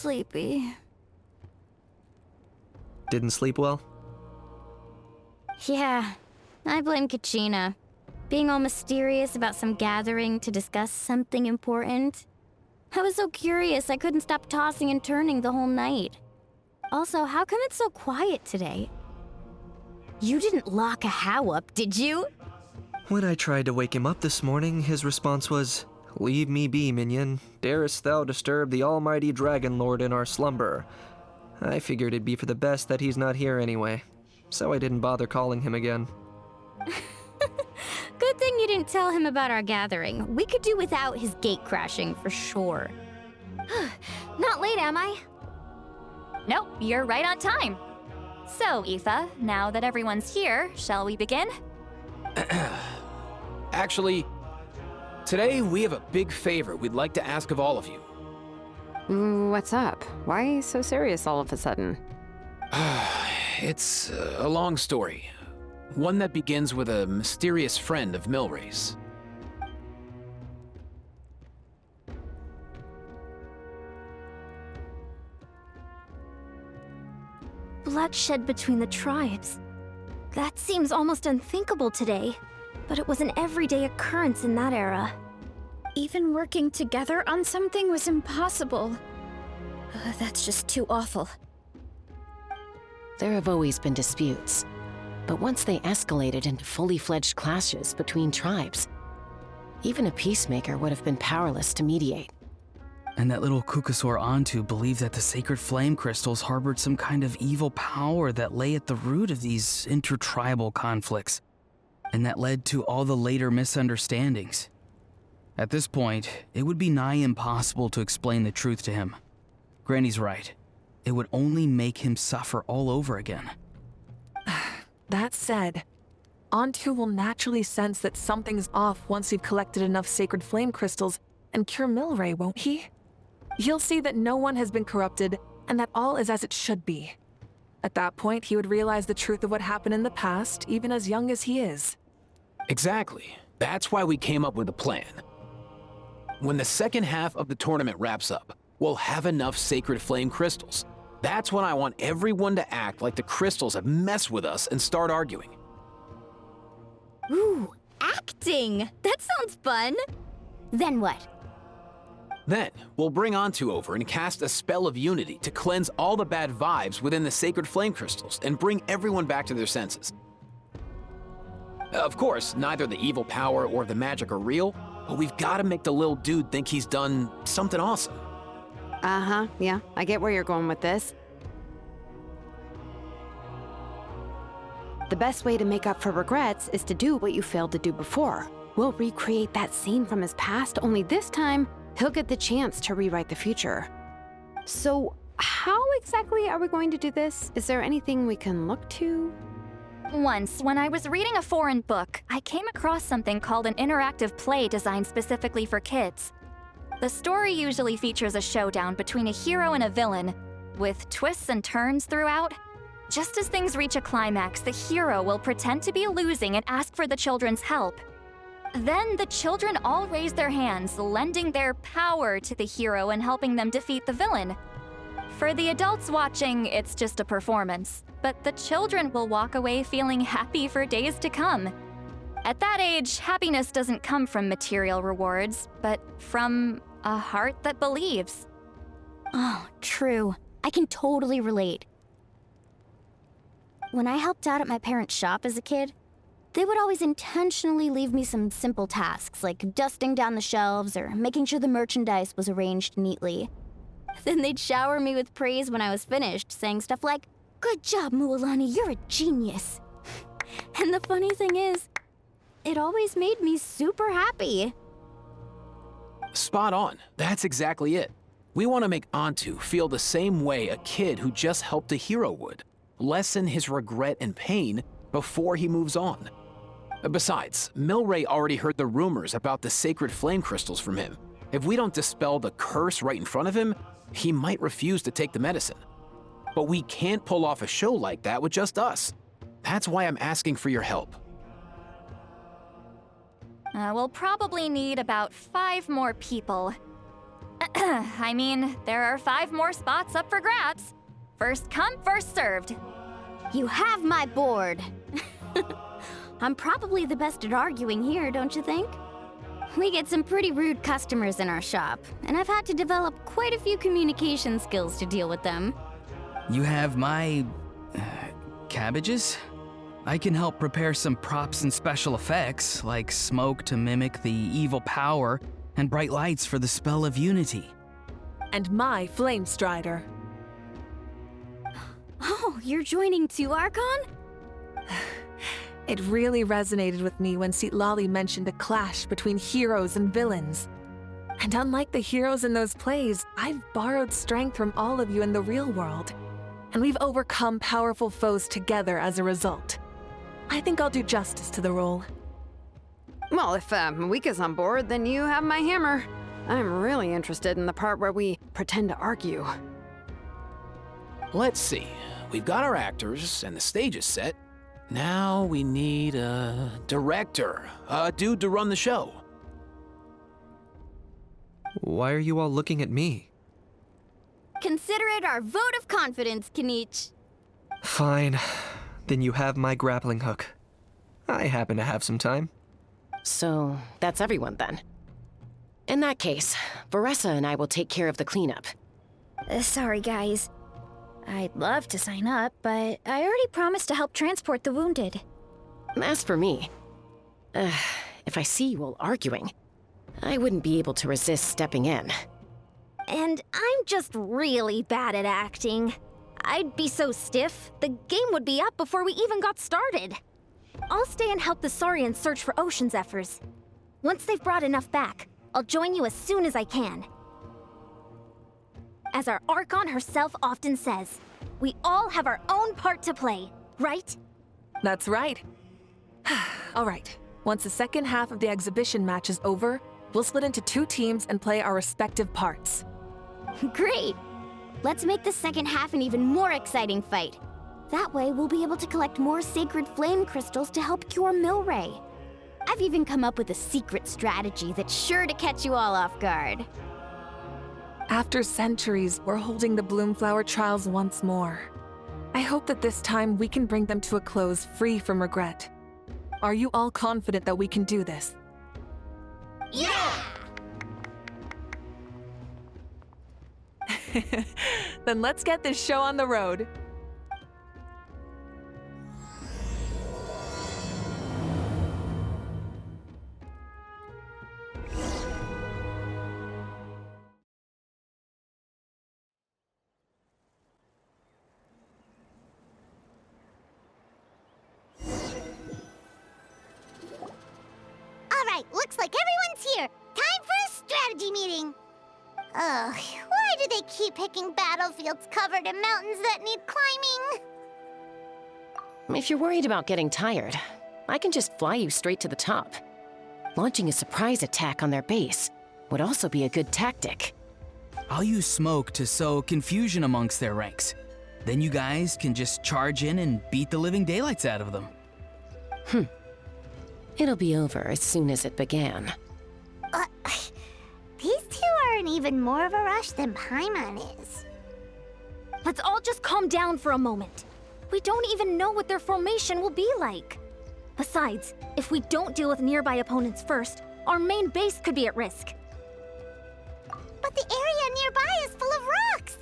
sleepy. Didn't sleep well? Yeah, I blame Kachina. Being all mysterious about some gathering to discuss something important. I was so curious I couldn't stop tossing and turning the whole night. Also, how come it's so quiet today? You didn't lock a How up, did you? When I tried to wake him up this morning, his response was, "Leave me be, minion. Darest thou disturb the almighty Dragon Lord in our slumber?" I figured it'd be for the best that he's not here anyway, so I didn't bother calling him again. Good thing you didn't tell him about our gathering. We could do without his gate crashing for sure. Not late, am I? Nope, you're right on time. So, Aoife, now that everyone's here, shall we begin? Actually, today we have a big favor we'd like to ask of all of you. What's up? Why so serious all of a sudden? It's a long story. One that begins with a mysterious friend of Milray's. Bloodshed between the tribes. That seems almost unthinkable today, but it was an everyday occurrence in that era. Even working together on something was impossible. That's just too awful. There have always been disputes, but once they escalated into fully fledged clashes between tribes, even a peacemaker would have been powerless to mediate. And that little Kukasaur Antu believed that the sacred flame crystals harbored some kind of evil power that lay at the root of these intertribal conflicts, and that led to all the later misunderstandings. At this point, it would be nigh impossible to explain the truth to him. Granny's right. It would only make him suffer all over again. That said, Antu will naturally sense that something's off once we've collected enough sacred flame crystals and cure Milray, won't he? He'll see that no one has been corrupted and that all is as it should be. At that point, he would realize the truth of what happened in the past, even as young as he is. Exactly. That's why we came up with a plan. When the second half of the tournament wraps up, we'll have enough sacred flame crystals. That's when I want everyone to act like the crystals have messed with us and start arguing. Ooh, acting! That sounds fun! Then what? Then, we'll bring Antu over and cast a spell of unity to cleanse all the bad vibes within the sacred flame crystals and bring everyone back to their senses. Of course, neither the evil power or the magic are real, but we've got to make the little dude think he's done something awesome. Uh-huh, yeah, I get where you're going with this. The best way to make up for regrets is to do what you failed to do before. We'll recreate that scene from his past, only this time, he'll get the chance to rewrite the future. So, how exactly are we going to do this? Is there anything we can look to? Once, when I was reading a foreign book, I came across something called an interactive play designed specifically for kids. The story usually features a showdown between a hero and a villain, with twists and turns throughout. Just as things reach a climax, the hero will pretend to be losing and ask for the children's help. Then the children all raise their hands, lending their power to the hero and helping them defeat the villain. For the adults watching, it's just a performance, but the children will walk away feeling happy for days to come. At that age, happiness doesn't come from material rewards, but from a heart that believes. Oh, true. I can totally relate. When I helped out at my parents' shop as a kid, they would always intentionally leave me some simple tasks like dusting down the shelves or making sure the merchandise was arranged neatly. Then they'd shower me with praise when I was finished, saying stuff like, "Good job, Mualani, you're a genius." And the funny thing is, it always made me super happy. Spot on. That's exactly it. We want to make Antu feel the same way a kid who just helped a hero would. Lessen his regret and pain before he moves on. Besides, Milray already heard the rumors about the sacred flame crystals from him. If we don't dispel the curse right in front of him, he might refuse to take the medicine. But we can't pull off a show like that with just us. That's why I'm asking for your help. We'll probably need about 5 more people. I mean, there are 5 more spots up for grabs. First come, first served. You have my board. I'm probably the best at arguing here, don't you think? We get some pretty rude customers in our shop, and I've had to develop quite a few communication skills to deal with them. You have my... cabbages? I can help prepare some props and special effects, like smoke to mimic the evil power, and bright lights for the spell of unity. And my Flame Strider. Oh, you're joining too, Archon? It really resonated with me when Citlali mentioned a clash between heroes and villains. And unlike the heroes in those plays, I've borrowed strength from all of you in the real world. And we've overcome powerful foes together as a result. I think I'll do justice to the role. Well, if Mawika's on board, then you have my hammer. I'm really interested in the part where we pretend to argue. Let's see. We've got our actors and the stage is set. Now we need a director, a dude to run the show. Why are you all looking at me? Consider it our vote of confidence, Kanich. Fine. Then you have my grappling hook. I happen to have some time. So, that's everyone then. In that case, Varesa and I will take care of the cleanup. Sorry, guys. I'd love to sign up, but I already promised to help transport the wounded. As for me, if I see you all arguing, I wouldn't be able to resist stepping in. And I'm just really bad at acting. I'd be so stiff, the game would be up before we even got started. I'll stay and help the Saurians search for Ocean Zephyrs. Once they've brought enough back, I'll join you as soon as I can. As our Archon herself often says, we all have our own part to play, right? That's right. All right. Once the second half of the exhibition match is over, we'll split into 2 teams and play our respective parts. Great! Let's make the second half an even more exciting fight. That way, we'll be able to collect more sacred flame crystals to help cure Milray. I've even come up with a secret strategy that's sure to catch you all off guard. After centuries, we're holding the Bloomflower trials once more. I hope that this time we can bring them to a close free from regret. Are you all confident that we can do this? Yeah! Then let's get this show on the road. Alright, looks like everyone's here. Time for a strategy meeting. Ugh, why do they keep picking battlefields covered in mountains that need climbing? If you're worried about getting tired, I can just fly you straight to the top. Launching a surprise attack on their base would also be a good tactic. I'll use smoke to sow confusion amongst their ranks. Then you guys can just charge in and beat the living daylights out of them. It'll be over as soon as it began. These 2 are in even more of a rush than Paimon is. Let's all just calm down for a moment. We don't even know what their formation will be like. Besides, if we don't deal with nearby opponents first, our main base could be at risk. But the area nearby is full of rocks.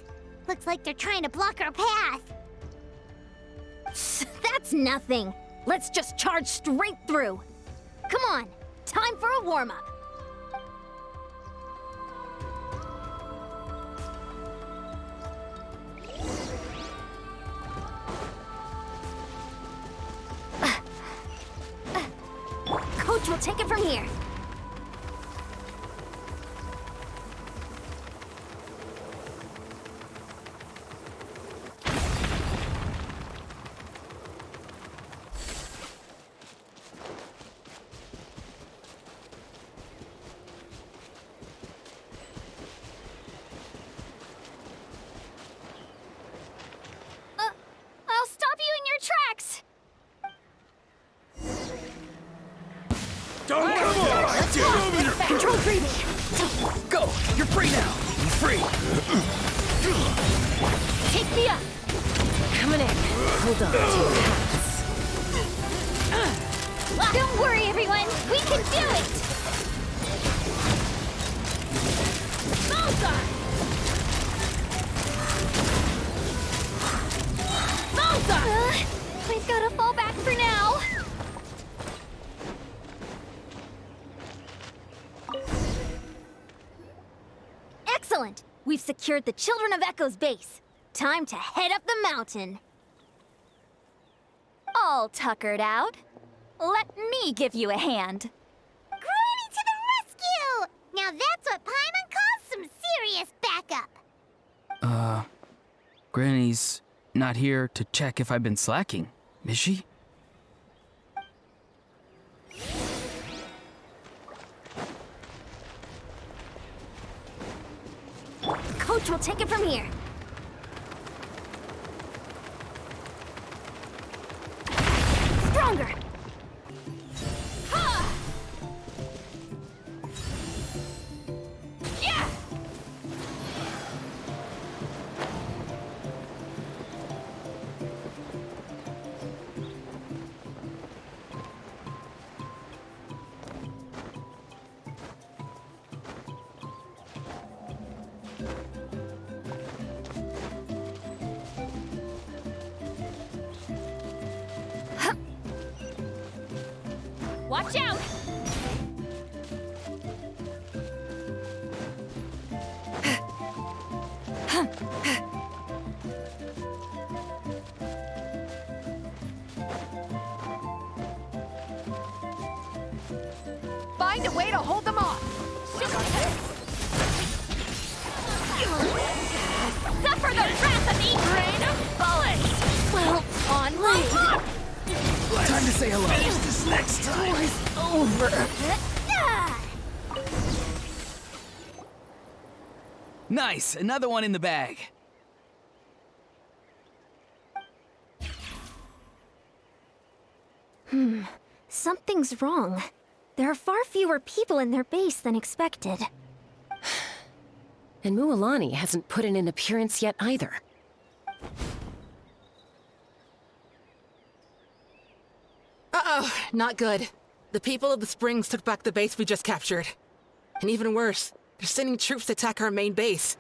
Looks like they're trying to block our path. That's nothing. Let's just charge straight through. Come on, time for a warm-up. Coach will take it from here. I'll stop you in your tracks. Don't come on! Get over here! Control breathing. Go! You're free now! I'm free! Take me up! Coming in. Hold on to your hats. Don't worry, everyone! We can do it! Bullseye! Bullseye! I've got to fall back for now. Excellent! We've secured the Children of Echo's base. Time to head up the mountain. All tuckered out. Let me give you a hand. Granny to the rescue! Now that's what Paimon calls some serious backup. Granny's not here to check if I've been slacking, is she? Coach will take it from here. Stronger! Ha! Yeah! Watch out! Find a way to hold them off. Suffer the wrath of me! Rain of bullets! Well, on way! Time to say hello. Finish this next time. Over. Nice! Another one in the bag. Something's wrong. There are far fewer people in their base than expected. And Mualani hasn't put in an appearance yet either. Uh-oh, not good. The people of the Springs took back the base we just captured. And even worse, they're sending troops to attack our main base.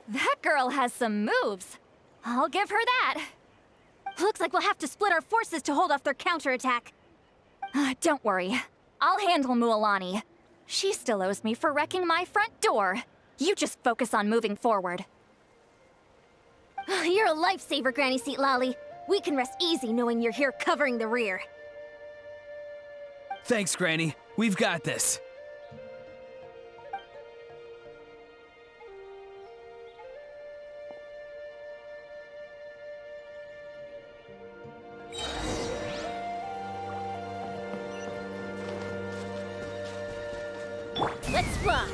That girl has some moves. I'll give her that. Looks like we'll have to split our forces to hold off their counterattack. Don't worry. I'll handle Mualani. She still owes me for wrecking my front door. You just focus on moving forward. You're a lifesaver, Granny Seat Lolly. We can rest easy knowing you're here covering the rear. Thanks, Granny. We've got this. Let's fly!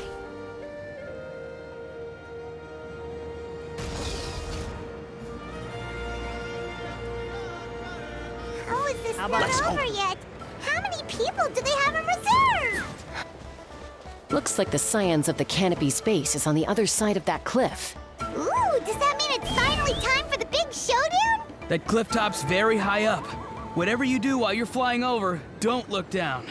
How is this not over yet? How many people do they have in reserve? Looks like the scions of the canopy space is on the other side of that cliff. Ooh, does that mean it's finally time for the big showdown? That cliff top's very high up. Whatever you do while you're flying over, don't look down.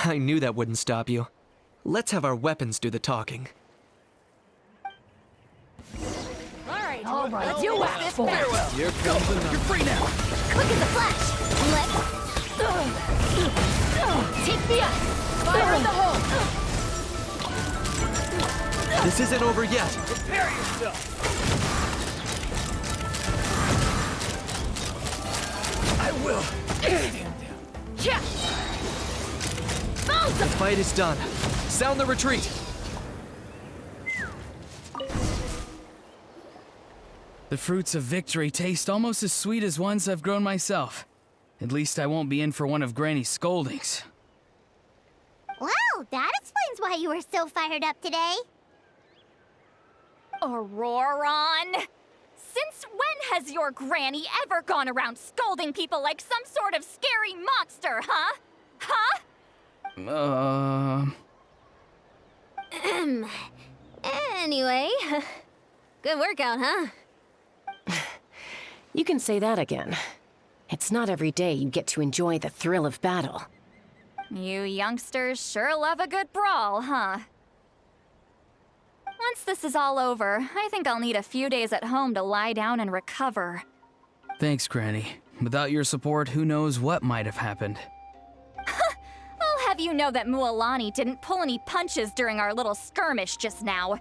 I knew that wouldn't stop you. Let's have our weapons do the talking. All right. You asked for it. Here comes the You're free now! Quick as a flash! Let's... Take me up! Fire in the hole. This isn't over yet. Prepare yourself! I will. Yeah! The fight is done. Sound the retreat. The fruits of victory taste almost as sweet as ones I've grown myself. At least I won't be in for one of Granny's scoldings. Well, that explains why you were so fired up today. Auroron! Since when has your granny ever gone around scolding people like some sort of scary monster, huh? Huh? Anyway, good workout, huh? You can say that again. It's not every day you get to enjoy the thrill of battle. You youngsters sure love a good brawl, huh? Once this is all over, I think I'll need a few days at home to lie down and recover. Thanks, Granny. Without your support, who knows what might have happened. I'll have you know that Mualani didn't pull any punches during our little skirmish just now.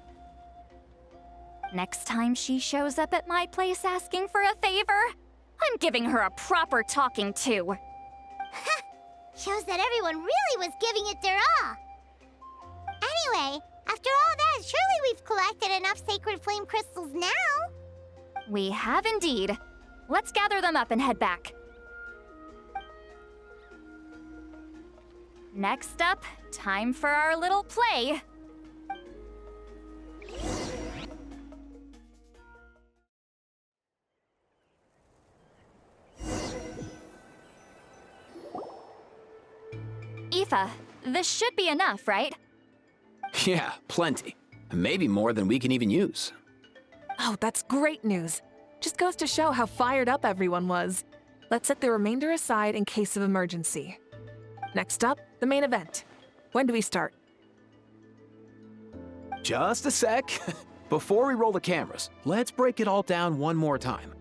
Next time she shows up at my place asking for a favor, I'm giving her a proper talking to. Shows that everyone really was giving it their all. Anyway, after all that, surely we've collected enough sacred flame crystals now. We have indeed. Let's gather them up and head back. Next up, time for our little play. Aoife, this should be enough, right? Yeah, plenty. Maybe more than we can even use. Oh, that's great news. Just goes to show how fired up everyone was. Let's set the remainder aside in case of emergency. Next up, the main event. When do we start? Just a sec. Before we roll the cameras, let's break it all down one more time.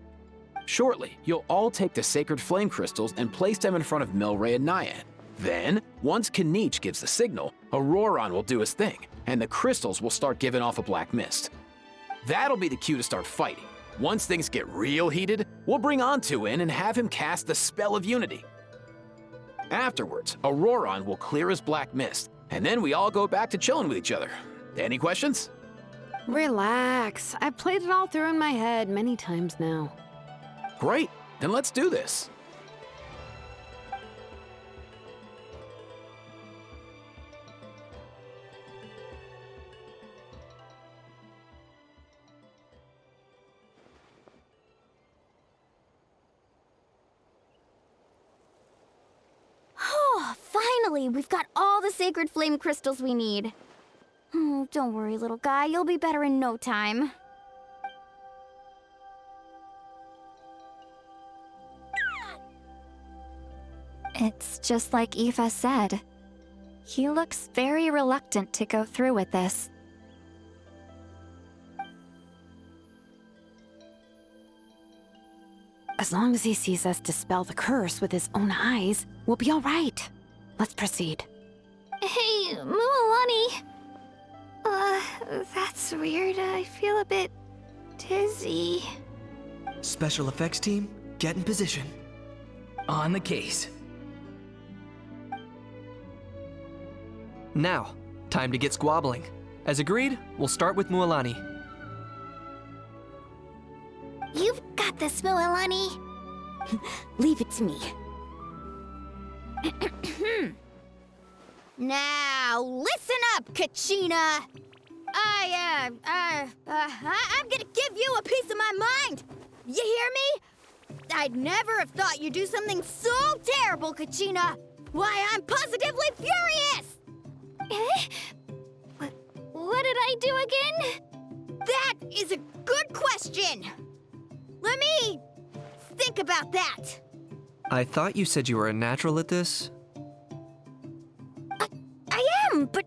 Shortly, you'll all take the sacred flame crystals and place them in front of Milray and Nyan. Then, once Kanich gives the signal, Auroron will do his thing, and the crystals will start giving off a black mist. That'll be the cue to start fighting. Once things get real heated, we'll bring Antu in and have him cast the Spell of Unity. Afterwards, Auroron will clear his black mist, and then we all go back to chilling with each other. Any questions? Relax. I've played it all through in my head many times now. Great, then let's do this. Oh, finally, we've got all the sacred flame crystals we need. Don't worry, little guy, you'll be better in no time. It's just like Aoife said. He looks very reluctant to go through with this. As long as he sees us dispel the curse with his own eyes, we'll be all right. Let's proceed. Hey, Mualani. That's weird. I feel a bit dizzy. Special effects team, get in position. On the case. Now, time to get squabbling. As agreed, we'll start with Mualani. You've got this, Mualani. Leave it to me. Now, listen up, Kachina. I'm gonna give you a piece of my mind. You hear me? I'd never have thought you'd do something so terrible, Kachina. Why, I'm positively furious. What did I do again? That is a good question. Let me think about that. I thought you said you were a natural at this. I am, but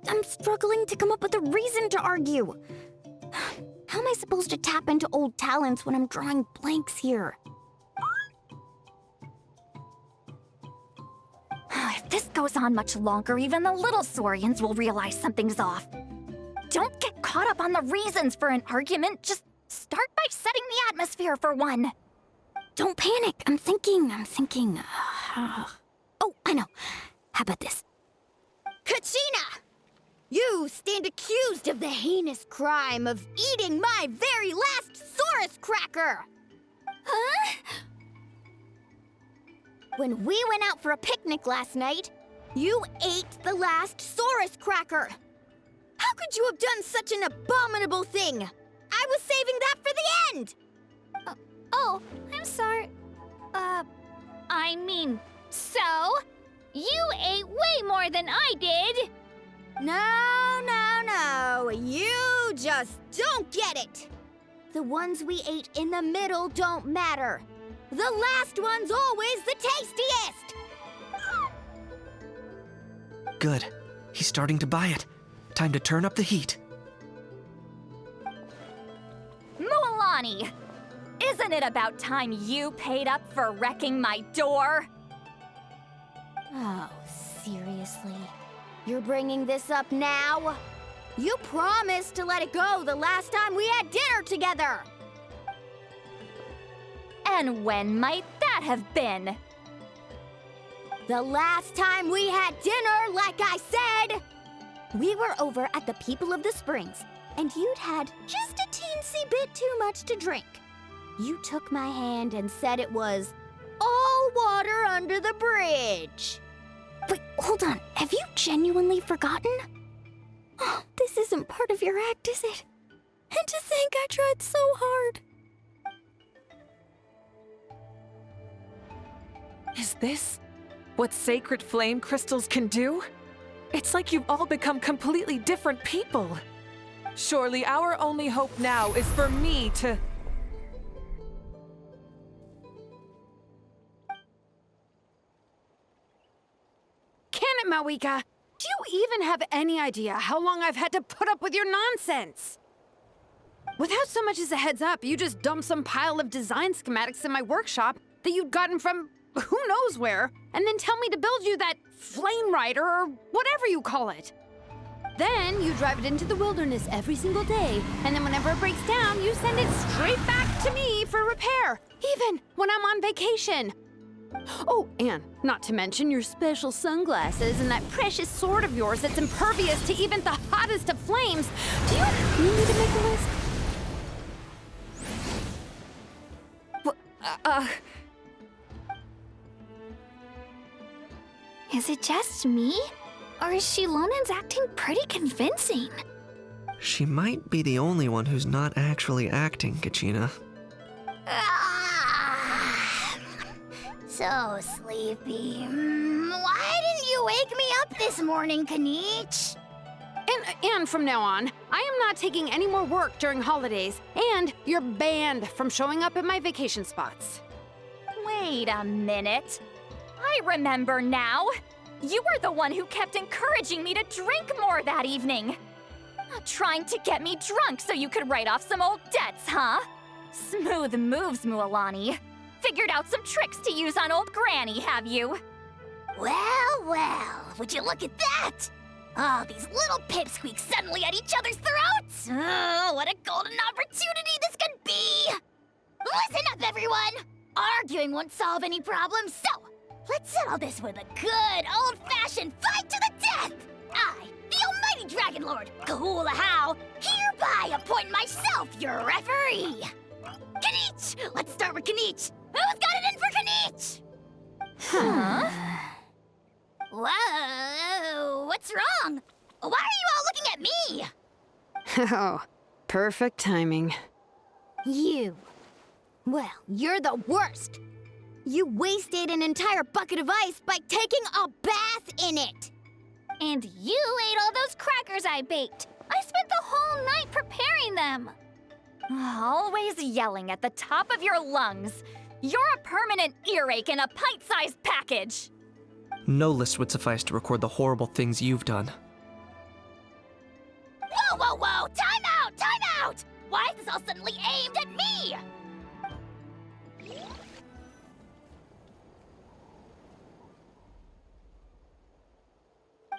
I'm struggling to come up with a reason to argue. How am I supposed to tap into old talents when I'm drawing blanks here? If this goes on much longer, even the little Saurians will realize something's off. Don't get caught up on the reasons for an argument. Just start by setting the atmosphere for one. Don't panic. I'm thinking. Oh, I know. How about this? Kachina! You stand accused of the heinous crime of eating my very last Saurus cracker! Huh? When we went out for a picnic last night, You ate the last Saurus cracker! How could you have done such an abominable thing? I was saving that for the end! Oh, I'm sorry. I mean, so? You ate way more than I did! No. You just don't get it! The ones we ate in the middle don't matter. The last one's always the tastiest! Good. He's starting to buy it. Time to turn up the heat. Mualani! Isn't it about time you paid up for wrecking my door? Oh, seriously? You're bringing this up now? You promised to let it go the last time we had dinner together! And when might that have been? The last time we had dinner, like I said! We were over at the People of the Springs, and you'd had just a teensy bit too much to drink. You took my hand and said it was all water under the bridge. Wait, hold on. Have you genuinely forgotten? Oh, this isn't part of your act, is it? And to think I tried so hard. Is this what sacred flame crystals can do? It's like you've all become completely different people. Surely our only hope now is for me to... Can it, Mawika? Do you even have any idea how long I've had to put up with your nonsense? Without so much as a heads up, you just dumped some pile of design schematics in my workshop that you'd gotten from who knows where, and then tell me to build you that flame rider or whatever you call it. Then you drive it into the wilderness every single day, and then whenever it breaks down, you send it straight back to me for repair, even when I'm on vacation. Oh, and not to mention your special sunglasses and that precious sword of yours that's impervious to even the hottest of flames. Do you need me to make a list? Is it just me? Or is Xilonen's acting pretty convincing? She might be the only one who's not actually acting, Kachina. So sleepy. Why didn't you wake me up this morning, Kanich? And from now on, I am not taking any more work during holidays, and you're banned from showing up at my vacation spots. Wait a minute. I remember now. You were the one who kept encouraging me to drink more that evening. Trying to get me drunk so you could write off some old debts, huh? Smooth moves, Mualani. Figured out some tricks to use on old Granny, have you? Well, would you look at that? Oh, these little pipsqueaks suddenly at each other's throats! Oh, what a golden opportunity this could be! Listen up, everyone! Arguing won't solve any problems, so let's settle this with a good, old-fashioned fight to the death! I, the almighty Dragon Lord, Kahula-How, hereby appoint myself your referee! Kanich! Let's start with Kanich! Who's got it in for Kanich? Huh? Whoa, what's wrong? Why are you all looking at me? Oh, perfect timing. You. Well, you're the worst. You wasted an entire bucket of ice by taking a bath in it. And you ate all those crackers I baked. I spent the whole night preparing them. Always yelling at the top of your lungs. You're a permanent earache in a pint-sized package. No list would suffice to record the horrible things you've done. Whoa! Time out! Why is this all suddenly aimed at me?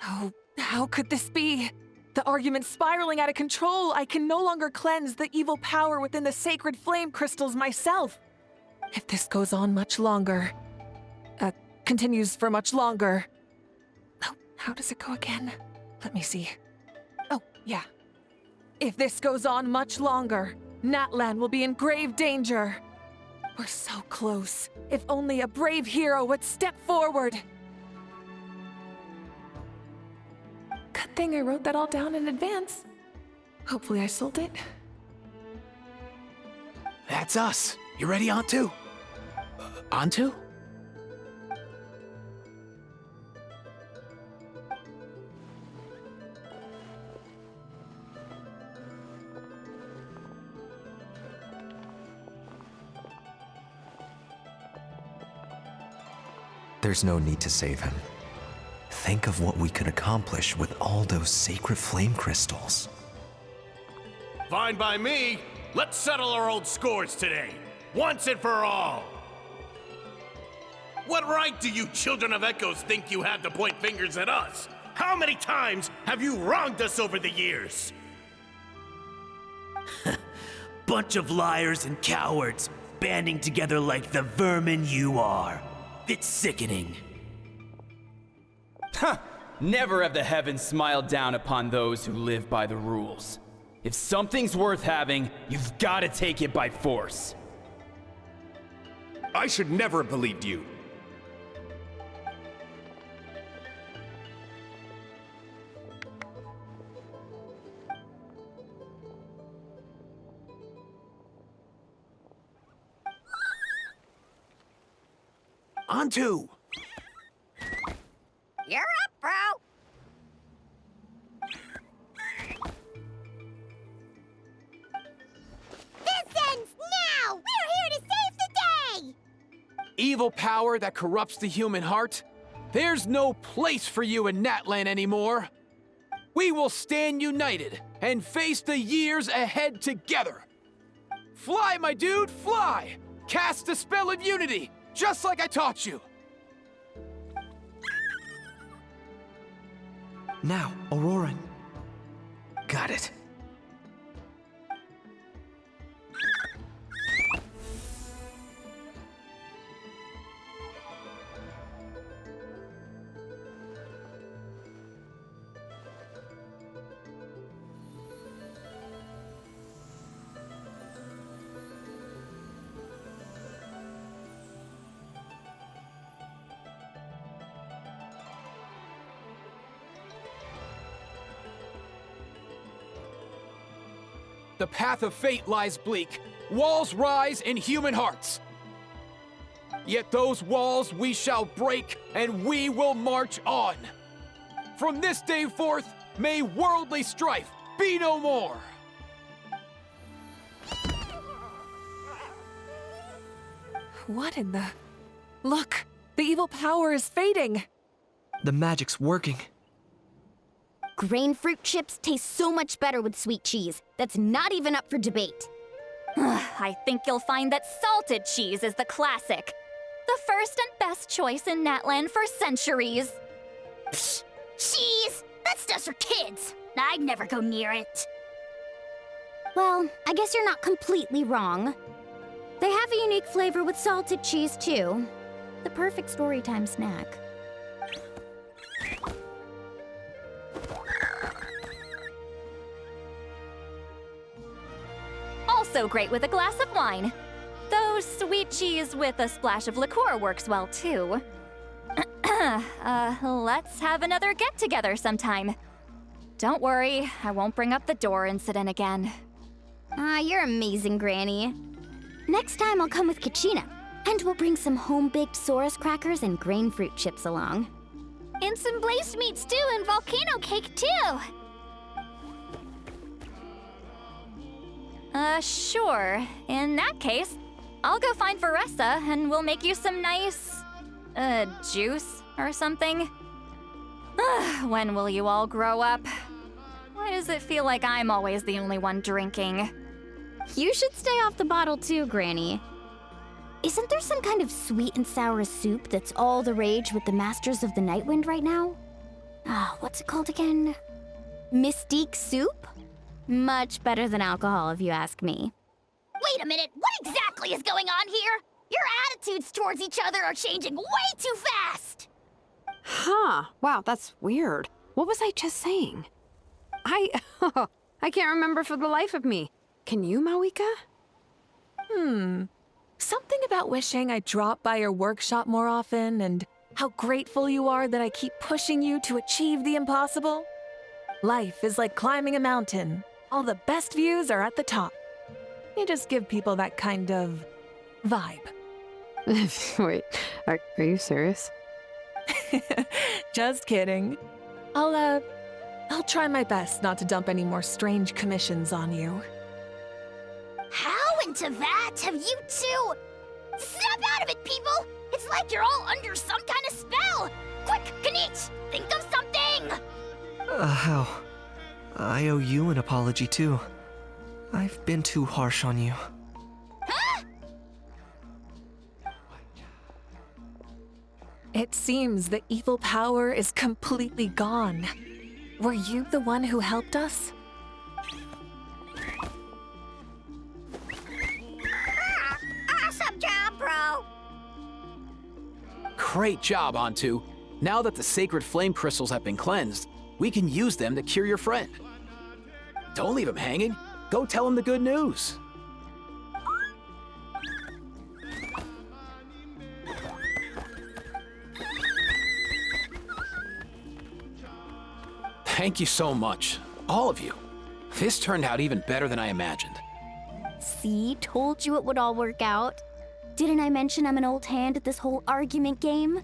Oh, how could this be? The argument's spiraling out of control. I can no longer cleanse the evil power within the sacred flame crystals myself. If this goes on much longer, continues for much longer. Oh, how does it go again? Let me see. Oh, yeah. If this goes on much longer, Natlan will be in grave danger. We're so close. If only a brave hero would step forward. thing I wrote that all down in advance. Hopefully I sold it. That's us. You ready, Antu? Antu? There's no need to save him. Think of what we could accomplish with all those sacred flame crystals. Fine by me. Let's settle our old scores today, once and for all. What right do you children of Echoes think you have to point fingers at us? How many times have you wronged us over the years? Bunch of liars and cowards, banding together like the vermin you are. It's sickening. Huh! Never have the heavens smiled down upon those who live by the rules. If something's worth having, you've got to take it by force. I should never have believed you. Antu! You're up, bro! This ends now! We're here to save the day! Evil power that corrupts the human heart? There's no place for you in Natlan anymore! We will stand united and face the years ahead together! Fly, my dude, fly! Cast the spell of unity, just like I taught you! Now, Auroran. Got it. The path of fate lies bleak. Walls rise in human hearts. Yet those walls we shall break, and we will march on. From this day forth, may worldly strife be no more. What in the... Look! The evil power is fading! The magic's working. Grain fruit chips taste so much better with sweet cheese. That's not even up for debate. I think you'll find that salted cheese is the classic. The first and best choice in Natlan for centuries. Psh! Cheese! That stuff's for kids! I'd never go near it. Well, I guess you're not completely wrong. They have a unique flavor with salted cheese, too. The perfect storytime snack. Also great with a glass of wine. Though sweet cheese with a splash of liqueur works well, too. Let's have another get-together sometime. Don't worry, I won't bring up the door incident again. You're amazing, Granny. Next time I'll come with Kachina, and we'll bring some home-baked Saurus crackers and grain fruit chips along. And some blazed meat stew and volcano cake, too! Sure. In that case, I'll go find Varesa and we'll make you some nice, juice or something. When will you all grow up? Why does it feel like I'm always the only one drinking? You should stay off the bottle too, Granny. Isn't there some kind of sweet and sour soup that's all the rage with the Masters of the Nightwind right now? What's it called again? Mystique soup? Much better than alcohol, if you ask me. Wait a minute, what exactly is going on here? Your attitudes towards each other are changing way too fast! Huh. Wow, that's weird. What was I just saying? I can't remember for the life of me. Can you, Mawika? Something about wishing I'd drop by your workshop more often and how grateful you are that I keep pushing you to achieve the impossible. Life is like climbing a mountain. All the best views are at the top. You just give people that kind of vibe. Wait, are you serious? Just kidding. I'll try my best not to dump any more strange commissions on you. How into that have you two? Snap out of it, people! It's like you're all under some kind of spell! Quick, Kanich, think of something! How? I owe you an apology too. I've been too harsh on you. Huh? It seems the evil power is completely gone. Were you the one who helped us? Awesome job, bro! Great job, Antu. Now that the sacred flame crystals have been cleansed, we can use them to cure your friend. Don't leave him hanging. Go tell him the good news. Thank you so much, all of you. This turned out even better than I imagined. See, told you it would all work out. Didn't I mention I'm an old hand at this whole argument game?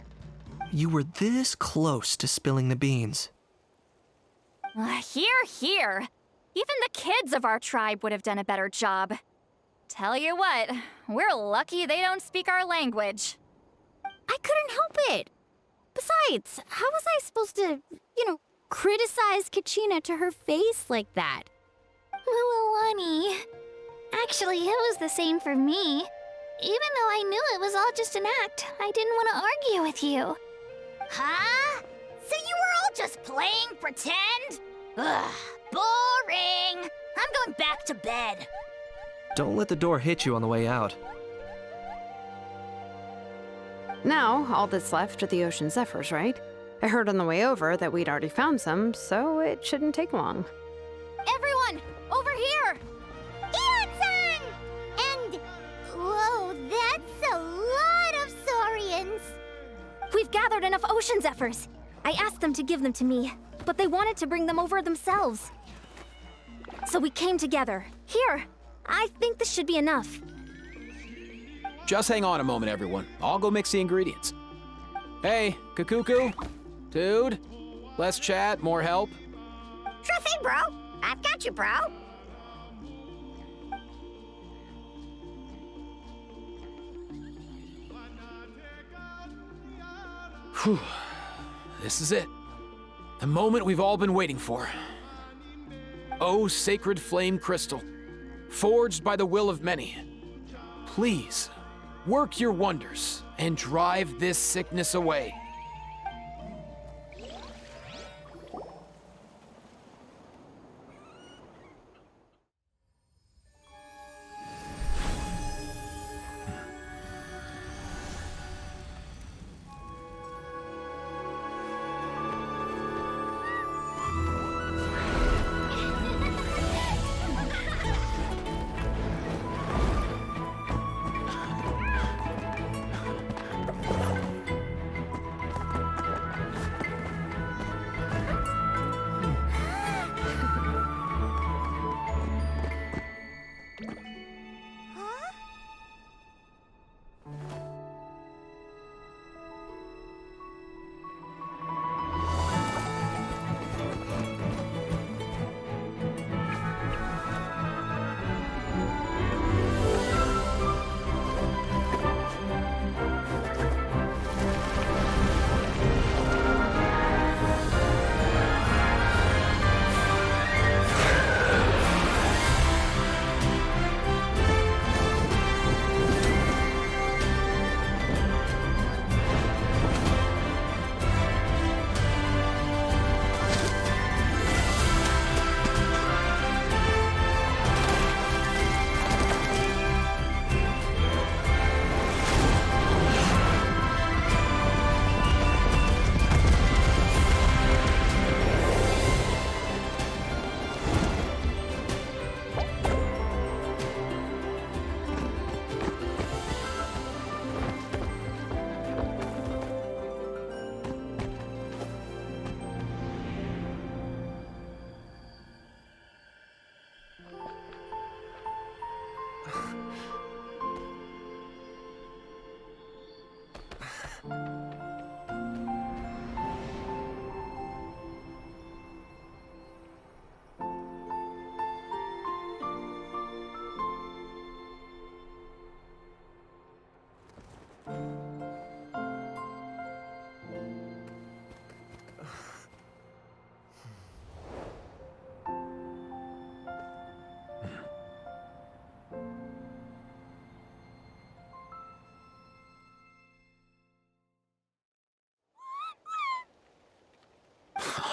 You were this close to spilling the beans. Hear, hear. Even the kids of our tribe would have done a better job. Tell you what, we're lucky they don't speak our language. I couldn't help it. Besides, how was I supposed to, criticize Kachina to her face like that? Honey. Actually, it was the same for me. Even though I knew it was all just an act, I didn't want to argue with you. Huh? So you were all just playing pretend? Ugh, boring. I'm going back to bed. Don't let the door hit you on the way out. Now, all that's left are the ocean zephyrs, right? I heard on the way over that we'd already found some, so it shouldn't take long. Everyone, over here! Ian-san! And... whoa, that's a lot of saurians. We've gathered enough ocean zephyrs. I asked them to give them to me, but they wanted to bring them over themselves. So we came together. Here, I think this should be enough. Just hang on a moment, everyone. I'll go mix the ingredients. Hey, Kakuku? Dude? Less chat, more help? Sure thing, bro. I've got you, bro. Whew. This is it. The moment we've all been waiting for. Oh, sacred flame crystal, forged by the will of many. Please, work your wonders and drive this sickness away.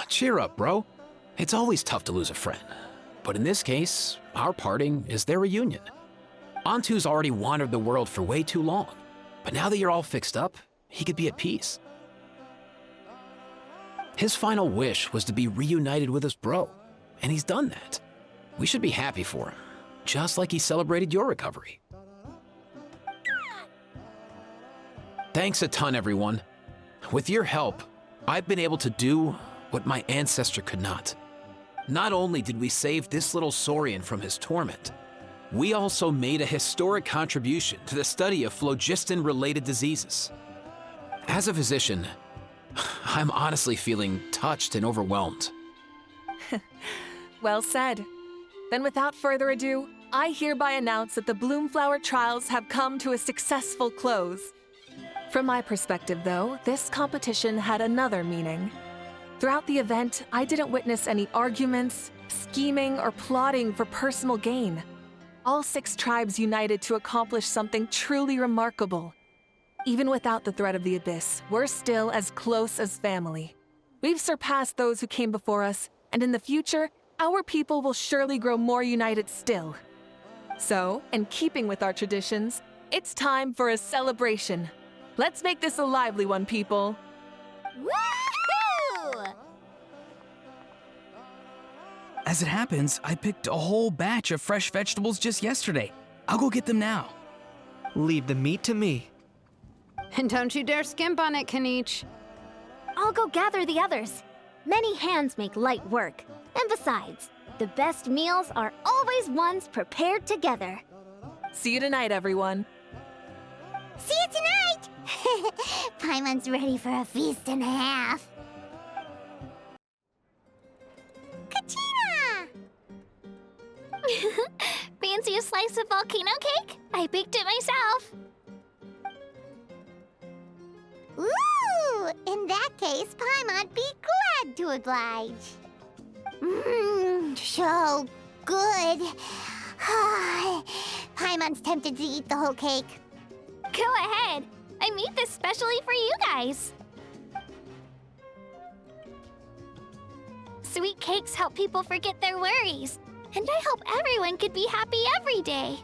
Cheer up, bro. It's always tough to lose a friend. But in this case, our parting is their reunion. Antu's already wandered the world for way too long. But now that you're all fixed up, he could be at peace. His final wish was to be reunited with his bro, and he's done that. We should be happy for him, just like he celebrated your recovery. Thanks a ton, everyone. With your help, I've been able to do what my ancestor could not. Not only did we save this little Saurian from his torment, we also made a historic contribution to the study of phlogiston-related diseases. As a physician, I'm honestly feeling touched and overwhelmed. Well said. Then without further ado, I hereby announce that the Bloomflower trials have come to a successful close. From my perspective, though, this competition had another meaning. Throughout the event, I didn't witness any arguments, scheming, or plotting for personal gain. All 6 tribes united to accomplish something truly remarkable. Even without the threat of the Abyss, we're still as close as family. We've surpassed those who came before us, and in the future, our people will surely grow more united still. So, in keeping with our traditions, it's time for a celebration. Let's make this a lively one, people. Woohoo! As it happens, I picked a whole batch of fresh vegetables just yesterday. I'll go get them now. Leave the meat to me. And don't you dare skimp on it, Kaniche. I'll go gather the others. Many hands make light work. And besides, the best meals are always ones prepared together. See you tonight, everyone. See you tonight! Paimon's ready for a feast and a half. Katina! Fancy a slice of volcano cake? I baked it myself. Ooh! In that case, Paimon'd be glad to oblige. Mmm, so good. Paimon's tempted to eat the whole cake. Go ahead. I made this specially for you guys. Sweet cakes help people forget their worries. And I hope everyone could be happy every day.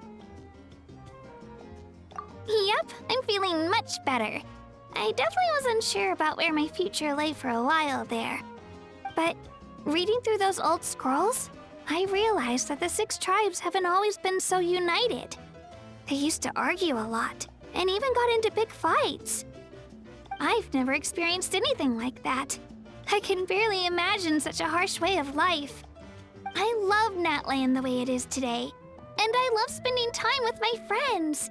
Yep, I'm feeling much better. I definitely was unsure about where my future lay for a while there. But reading through those old scrolls, I realized that the 6 tribes haven't always been so united. They used to argue a lot, and even got into big fights. I've never experienced anything like that. I can barely imagine such a harsh way of life. I love Natlan the way it is today, and I love spending time with my friends.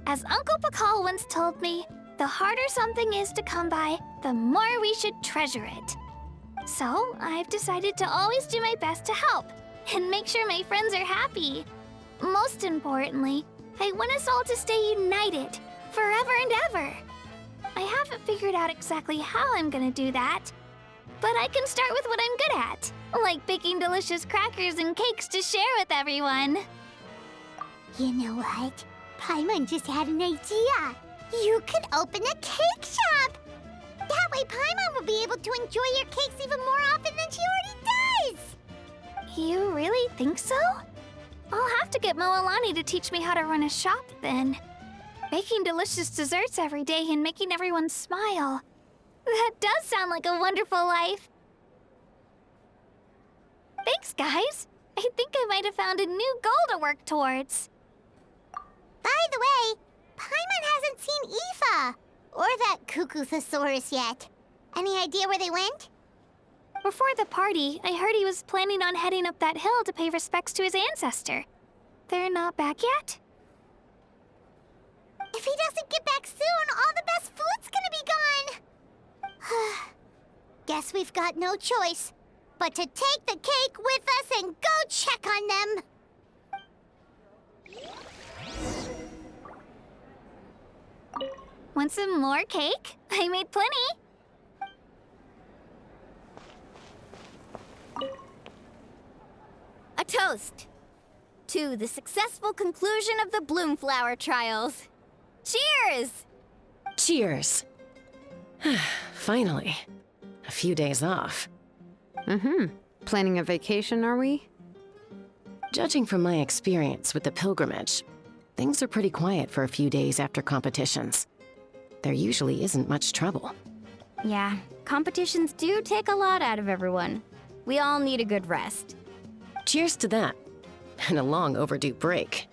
As Uncle Pakal once told me, the harder something is to come by, the more we should treasure it. So, I've decided to always do my best to help, and make sure my friends are happy. Most importantly, I want us all to stay united, forever and ever. I haven't figured out exactly how I'm gonna do that, but I can start with what I'm good at, like baking delicious crackers and cakes to share with everyone. You know what? Paimon just had an idea. You could open a cake shop! That way Paimon will be able to enjoy your cakes even more often than she already does! You really think so? I'll have to get Moalani to teach me how to run a shop then. Baking delicious desserts every day and making everyone smile. That does sound like a wonderful life. Thanks, guys. I think I might have found a new goal to work towards. By the way, Paimon hasn't seen Aoife, or that Cuckoo-thosaurus yet. Any idea where they went? Before the party, I heard he was planning on heading up that hill to pay respects to his ancestor. They're not back yet? If he doesn't get back soon, all the best food's gonna be guess we've got no choice but to take the cake with us and go check on them. Want some more cake? I made plenty. A toast to the successful conclusion of the Bloomflower trials. Cheers! Cheers. Finally. A few days off. Planning a vacation, are we? Judging from my experience with the pilgrimage, things are pretty quiet for a few days after competitions. There usually isn't much trouble. Yeah, competitions do take a lot out of everyone. We all need a good rest. Cheers to that. And a long overdue break.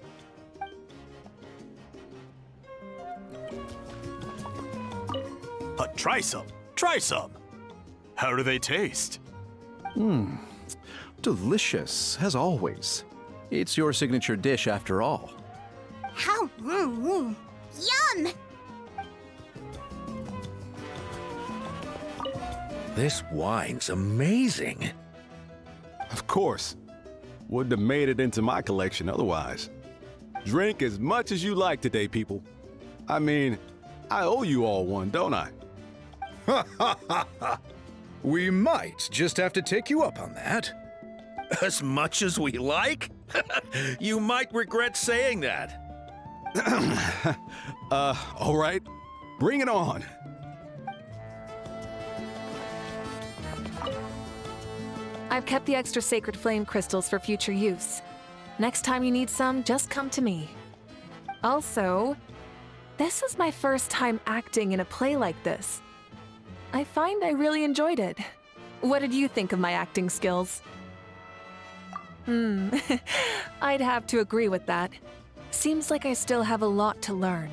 Try some. Try some. How do they taste? Delicious, as always. It's your signature dish after all. How? Yum! This wine's amazing. Of course. Wouldn't have made it into my collection otherwise. Drink as much as you like today, people. I mean, I owe you all one, don't I? Ha ha ha ha! We might just have to take you up on that. As much as we like? You might regret saying that. All right. Bring it on. I've kept the extra sacred flame crystals for future use. Next time you need some, just come to me. Also, this is my first time acting in a play like this. I find I really enjoyed it. What did you think of my acting skills? I'd have to agree with that. Seems like I still have a lot to learn.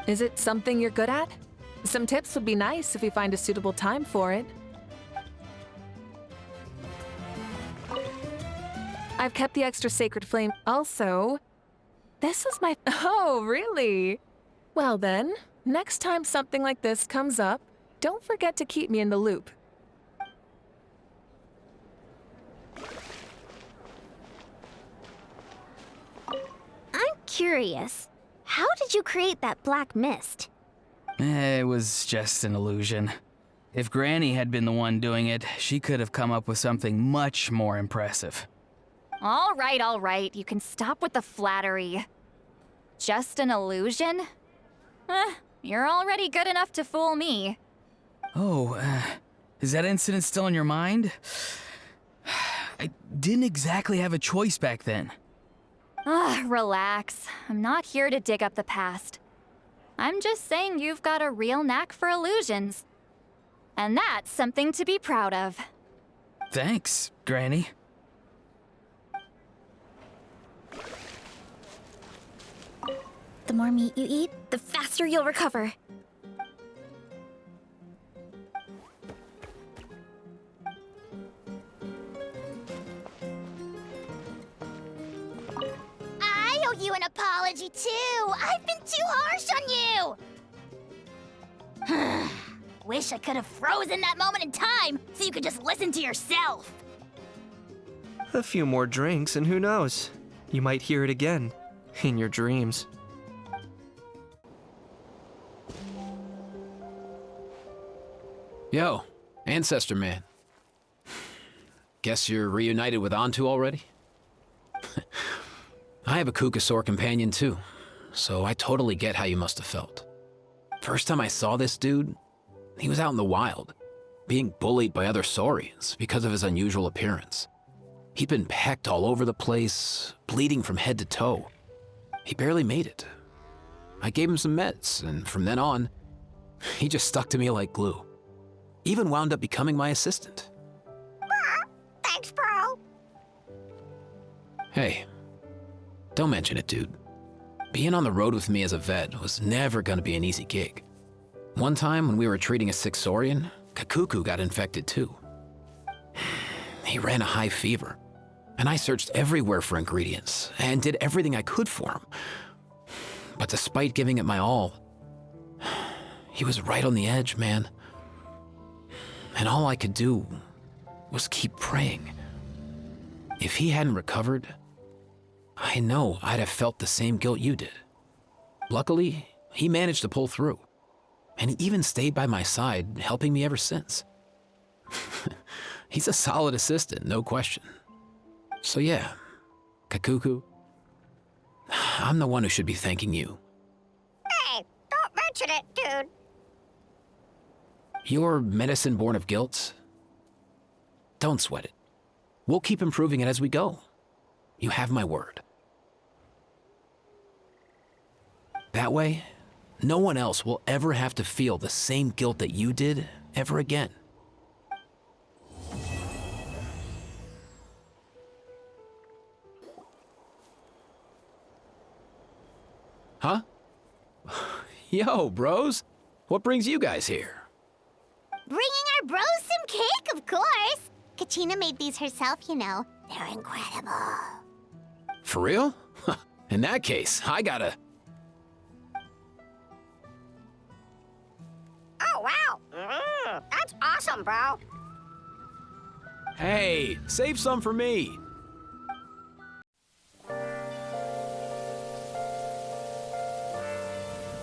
Is it something you're good at? Some tips would be nice if we find a suitable time for it. I've kept the extra sacred flame. Also, this is my... Oh, really? Well then, next time something like this comes up, don't forget to keep me in the loop. I'm curious. How did you create that black mist? It was just an illusion. If Granny had been the one doing it, she could have come up with something much more impressive. All right. You can stop with the flattery. Just an illusion? You're already good enough to fool me. Oh, is that incident still in your mind? I didn't exactly have a choice back then. Relax. I'm not here to dig up the past. I'm just saying you've got a real knack for illusions. And that's something to be proud of. Thanks, Granny. The more meat you eat, the faster you'll recover. I owe you an apology, too. I've been too harsh on you. Wish I could have frozen that moment in time so you could just listen to yourself. A few more drinks, and who knows? You might hear it again. In your dreams. Yo, Ancestor Man. Guess you're reunited with Antu already? I have a Kukasaur companion too, so I totally get how you must have felt. First time I saw this dude, he was out in the wild, being bullied by other Saurians because of his unusual appearance. He'd been pecked all over the place, bleeding from head to toe. He barely made it. I gave him some meds, and from then on, he just stuck to me like glue. Even wound up becoming my assistant. Thanks, bro. Hey, don't mention it, dude. Being on the road with me as a vet was never gonna be an easy gig. One time when we were treating a sick Saurian, Kakuku got infected too. He ran a high fever, and I searched everywhere for ingredients and did everything I could for him. But despite giving it my all, he was right on the edge, man. And all I could do was keep praying. If he hadn't recovered, I know I'd have felt the same guilt you did. Luckily, he managed to pull through. And he even stayed by my side, helping me ever since. He's a solid assistant, no question. So yeah, Kakuku, I'm the one who should be thanking you. Hey, don't mention it, dude. Your medicine born of guilt? Don't sweat it. We'll keep improving it as we go. You have my word. That way, no one else will ever have to feel the same guilt that you did ever again. Huh? Yo, bros. What brings you guys here? Bringing our bros some cake, of course. Kachina made these herself, you know. They're incredible. For real? In that case, I gotta... Oh, wow. That's awesome, bro. Hey, save some for me.